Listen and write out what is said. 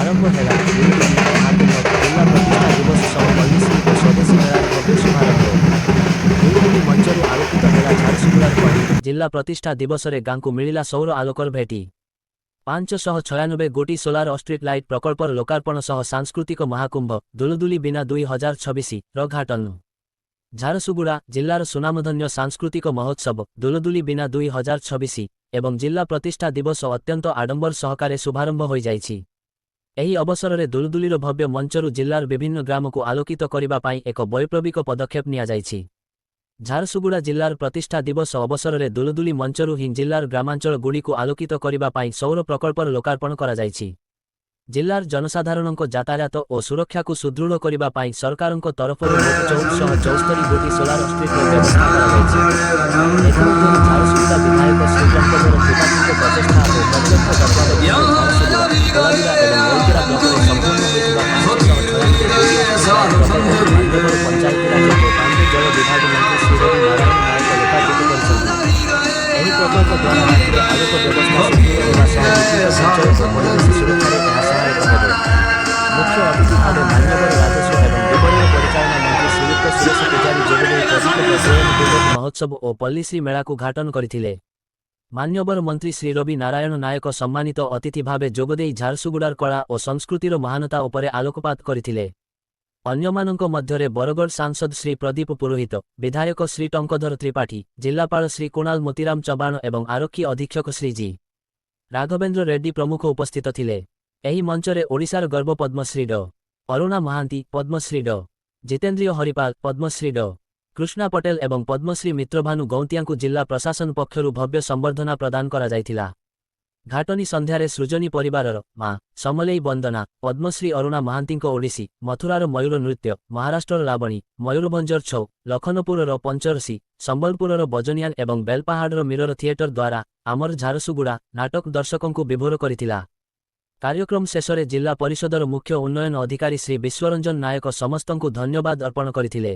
ଆରମ୍ଭ ହେଲା ଦୁଲଦୁଲି ମହାକୁମ୍ଭ ଜିଲ୍ଲା ପ୍ରତିଷ୍ଠା ଦିବସ ସହ ପଲ୍ଲିଶ୍ରୀ ଓ ସ୍ୱଦେଶୀ ମେଳାର ଭବ୍ୟ ଶୁଭାରମ୍ଭ। ଦୁଲଦୁଲି ମଞ୍ଚରୁ ଆଲୋକିତ ହେଲା ଝାରସୁଗୁଡ଼ାର କଳି। ଜିଲ୍ଲା ପ୍ରତିଷ୍ଠା ଦିବସରେ ଗାଁକୁ ମିଳିଲା ସୌର ଆଲୋକର ଭେଟି। 596 ଗୋଟି ସୋଲାର ଷ୍ଟ୍ରିଟ୍ ଲାଇଟ୍ ପ୍ରକଳ୍ପର ଲୋକାର୍ପଣ ସହ ସାଂସ୍କୃତିକ ମହାକୁମ୍ଭ ଦୁଲଦୁଲି ବିନା 2026ର ଘାଟନ। ଝାରସୁଗୁଡ଼ା ଜିଲ୍ଲାର ସୁନାମଧନ୍ୟ ସାଂସ୍କୃତିକ ମହୋତ୍ସବ ଦୁଲଦୁଲି ବିନା 2026 ଏବଂ ଜିଲ୍ଲା ପ୍ରତିଷ୍ଠା ଦିବସ ଅତ୍ୟନ୍ତ ଆଡମ୍ବର ସହକାରେ ଶୁଭାରମ୍ଭ ହୋଇଯାଇଛି। ଏହି ଅବସରରେ ଦୁଲଦୁଲିର ଭବ୍ୟ ମଞ୍ଚରୁ ଜିଲ୍ଲାର ବିଭିନ୍ନ ଗ୍ରାମକୁ ଆଲୋକିତ କରିବା ପାଇଁ ଏକ ବୈପ୍ଳବିକ ପଦକ୍ଷେପ ନିଆଯାଇଛି। ଝାରସୁଗୁଡ଼ା ଜିଲ୍ଲାର ପ୍ରତିଷ୍ଠା ଦିବସ ଅବସରରେ ଦୁଲଦୁଲି ମଞ୍ଚରୁ ହିଁ ଜିଲ୍ଲାର ଗ୍ରାମାଞ୍ଚଳଗୁଡ଼ିକୁ ଆଲୋକିତ କରିବା ପାଇଁ ସୌର ପ୍ରକଳ୍ପର ଲୋକାର୍ପଣ କରାଯାଇଛି। ଜିଲ୍ଲାର ଜନସାଧାରଣଙ୍କ ଯାତାୟାତ ଓ ସୁରକ୍ଷାକୁ ସୁଦୃଢ଼ କରିବା ପାଇଁ ସରକାରଙ୍କ ତରଫରୁ ମୋଟ 1464 ଗୋଟି ସୋଲାର ଷ୍ଟ୍ରିଟ୍ର ବ୍ୟବସ୍ଥା କରାଯାଇଛି। ଏଥିମଧ୍ୟରୁ ଝାରସୁଗୁଡ଼ା ବିଧାୟକ ଶ୍ରୀ ଟଙ୍କଧର ତ୍ରିପାଠୀଙ୍କ ପ୍ରଚେଷ୍ଟା ଓ ପ୍ରତ୍ୟକ୍ଷ ତତ୍ତ୍ୱାବଧାନରେ ଝାରସୁଗୁଡ଼ା, କୋଲାବିରା ଏବଂ ରେଲଗିରା ବ୍ଲକରେ ସମ୍ପୂର୍ଣ୍ଣ ହୋଇଥିବା 596 ଗୋଟି ଷ୍ଟ୍ରିଟ୍ ଲାଇଟ୍ ପ୍ରକଳ୍ପକୁ ମାନ୍ୟବର ପଞ୍ଚାୟତିରାଜ ଓ ପାନୀୟ ଜଳ ବିଭାଗ ମନ୍ତ୍ରୀ ଶ୍ରୀ ରବି ନାରାୟଣ ନାୟକ ଲୋକାର୍ପିତ କରିଛନ୍ତି। ଏହି ପ୍ରକଳ୍ପ ଦ୍ୱାରା ରାତିରେ ଆଲୋକ ବ୍ୟବସ୍ଥା ସୁଦୃଢ଼ ହେବା ସହ ବିଦ୍ୟୁତ୍ ସଞ୍ଚୟ ଓ ପରିବେଶ ସୁରକ୍ଷାରେ ଏହା ସହାୟକ ହେବ। ମୁଖ୍ୟ ଅତିଥି ଭାବେ ମାନ୍ୟବର ରାଜସ୍ୱ ଏବଂ ବିପଣନ ପରିଚାଳନା ମନ୍ତ୍ରୀ ଶ୍ରୀଯୁକ୍ତ ସୁରେଶ ପୂଜାରୀ ଯୋଗଦେଇ ପ୍ରଦୀପ ପ୍ରଜ୍ୱଳନ ଦିବସ ମହୋତ୍ସବ ଓ ପଲ୍ଲିଶ୍ରୀ ମେଳାକୁ ଘାଟନ କରିଥିଲେ। ମାନ୍ୟବର ମନ୍ତ୍ରୀ ଶ୍ରୀ ରବି ନାରାୟଣ ନାୟକ ସମ୍ମାନିତ ଅତିଥି ଭାବେ ଯୋଗଦେଇ ଝାରସୁଗୁଡ଼ାର କଳା ଓ ସଂସ୍କୃତିର ମହାନତା ଉପରେ ଆଲୋକପାତ କରିଥିଲେ। ଅନ୍ୟମାନଙ୍କ ମଧ୍ୟରେ ବରଗଡ଼ ସାଂସଦ ଶ୍ରୀ ପ୍ରଦୀପ ପୁରୋହିତ, ବିଧାୟକ ଶ୍ରୀ ଟଙ୍କଧର ତ୍ରିପାଠୀ, ଜିଲ୍ଲାପାଳ ଶ୍ରୀ କୁଣାଲ ମୋତିରାମ ଚବାଣ ଏବଂ ଆରକ୍ଷୀ ଅଧୀକ୍ଷକ ଶ୍ରୀ ଜି ରାଘବେନ୍ଦ୍ର ରେଡ୍ଡି ପ୍ରମୁଖ ଉପସ୍ଥିତ ଥିଲେ। ଏହି ମଞ୍ଚରେ ଓଡ଼ିଶାର ଗର୍ବ ପଦ୍ମଶ୍ରୀ ଡ ଅରୁଣା ମହାନ୍ତି, ପଦ୍ମଶ୍ରୀ ଡ ଜିତେନ୍ଦ୍ରିୟ ହରିପାଲ, ପଦ୍ମଶ୍ରୀ ଡ କୃଷ୍ଣା ପଟେଲ ଏବଂ ପଦ୍ମଶ୍ରୀ ମିତ୍ରଭାନୁ ଗୌନ୍ତିଆଙ୍କୁ ଜିଲ୍ଲା ପ୍ରଶାସନ ପକ୍ଷରୁ ଭବ୍ୟ ସମ୍ବର୍ଦ୍ଧନା ପ୍ରଦାନ କରାଯାଇଥିଲା। ଘାଟନୀ ସନ୍ଧ୍ୟାରେ ସୃଜନୀ ପରିବାରର ମା ସମଲେଇ ବନ୍ଦନା, ପଦ୍ମଶ୍ରୀ ଅରୁଣା ମହାନ୍ତିଙ୍କ ଓଡ଼ିଶୀ, ମଥୁରାର ମୟୂର ନୃତ୍ୟ, ମହାରାଷ୍ଟ୍ରର ଲାବଣୀ, ମୟୂରଭଞ୍ଜର ଛଉ, ଲଖନପୁରର ପଞ୍ଚରସି, ସମ୍ବଲପୁରର ବଜନିଆନ ଏବଂ ବେଲପାହାଡ଼ର ମିରର ଥିଏଟର ଦ୍ୱାରା ଆମର ଝାରସୁଗୁଡ଼ା ନାଟକ ଦର୍ଶକଙ୍କୁ ବିଭୋର କରିଥିଲା। କାର୍ଯ୍ୟକ୍ରମ ଶେଷରେ ଜିଲ୍ଲା ପରିଷଦର ମୁଖ୍ୟ ଉନ୍ନୟନ ଅଧିକାରୀ ଶ୍ରୀ ବିଶ୍ୱରଞ୍ଜନ ନାୟକ ସମସ୍ତଙ୍କୁ ଧନ୍ୟବାଦ ଅର୍ପଣ କରିଥିଲେ।